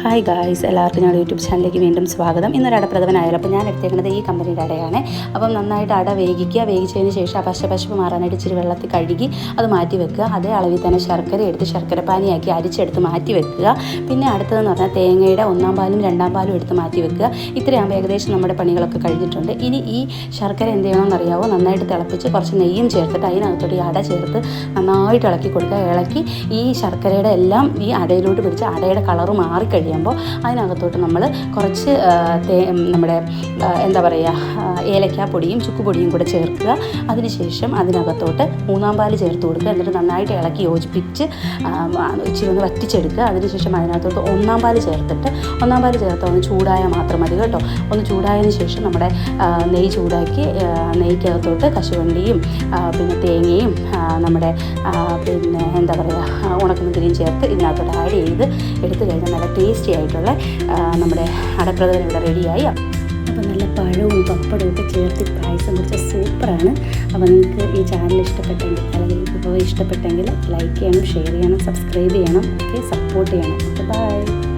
Hi guys, എല്ലാവർക്കും ഞങ്ങളുടെ YouTube ചാനലിലേക്ക് വീണ്ടും സ്വാഗതം. ഇന്നൊരു അടപ്രഥമനായാലും അപ്പോൾ ഞാൻ എടുത്തേക്കുന്നത് ഈ കമ്പനിയുടെ അടയാണ്. അപ്പം നന്നായിട്ട് അട വേവിച്ചതിന് ശേഷം ആ പശപ്പ് മാറാനായിട്ട് ഇച്ചിരി വെള്ളത്തിൽ കഴുകി അത് മാറ്റി വെക്കുക. അതേ അളവിൽ തന്നെ ശർക്കര എടുത്ത് ശർക്കരപ്പാനിയാക്കി അരിച്ചെടുത്ത് മാറ്റി വെക്കുക. പിന്നെ അടുത്തതെന്ന് പറഞ്ഞാൽ തേങ്ങയുടെ 1-ാം പാലും 2-ാം പാലും എടുത്ത് മാറ്റി വെക്കുക. ഇത്രയാകുമ്പോൾ ഏകദേശം നമ്മുടെ പണികളൊക്കെ കഴിഞ്ഞിട്ടുണ്ട്. ഇനി ഈ ശർക്കര എന്ത് ചെയ്യണമെന്ന് അറിയാവോ? നന്നായിട്ട് തിളപ്പിച്ച് കുറച്ച് നെയ്യും ചേർത്തിട്ട് അതിനകത്തോട്ട് ഈ അട ചേർത്ത് നന്നായിട്ട് ഇളക്കി കൊടുക്കുക. ഇളക്കി ഈ ശർക്കരയുടെ എല്ലാം ഈ അടയിലോട്ട് പിടിച്ച് അടയുടെ കളറ് മാറിക്കഴിയുമ്പോൾ അതിനകത്തോട്ട് നമ്മൾ കുറച്ച് നമ്മുടെ എന്താ പറയുക, ഏലക്കാപ്പൊടിയും ചുക്കുപൊടിയും കൂടെ ചേർക്കുക. അതിനുശേഷം അതിനകത്തോട്ട് 3-ാം പാല് ചേർത്ത് കൊടുക്കുക. എന്നിട്ട് നന്നായിട്ട് ഇളക്കി യോജിപ്പിച്ച് ഇച്ചിരി ഒന്ന് വറ്റിച്ചെടുക്കുക. അതിനുശേഷം അതിനകത്തോട്ട് 1-ാം പാല് ചേർത്തിട്ട് 1-ാം പാല് ചേർത്ത് ഒന്ന് ചൂടായാൽ മാത്രം മതി കേട്ടോ. ഒന്ന് ചൂടായതിന് ശേഷം നമ്മുടെ നെയ്യ് ചൂടാക്കി നെയ്ക്കകത്തോട്ട് കശുവണ്ടിയും പിന്നെ തേങ്ങയും നമ്മുടെ പിന്നെ എന്താ പറയുക ഉണക്കമുന്തിരിയും ചേർത്ത് ഇതിനകത്തോട്ട് ആഡ് ചെയ്ത് എടുത്തു കഴിഞ്ഞാൽ നല്ല ടേസ്റ്റി ആയിട്ടുള്ള നമ്മുടെ അടപ്രഥമൻ ഇവിടെ റെഡിയായി. അപ്പോൾ നല്ല പഴവും പപ്പടവും ഒക്കെ ചേർത്ത് പായസം കുറിച്ച് സൂപ്പറാണ്. അപ്പോൾ നിങ്ങൾക്ക് ഈ ചാനൽ ഇഷ്ടപ്പെട്ടെങ്കിൽ അല്ലെങ്കിൽ ഇപ്പോൾ ഇഷ്ടപ്പെട്ടെങ്കിൽ ലൈക്ക് ചെയ്യണം, ഷെയർ ചെയ്യണം, സബ്സ്ക്രൈബ് ചെയ്യണം, ഓക്കെ, സപ്പോർട്ട് ചെയ്യണം. Okay, by.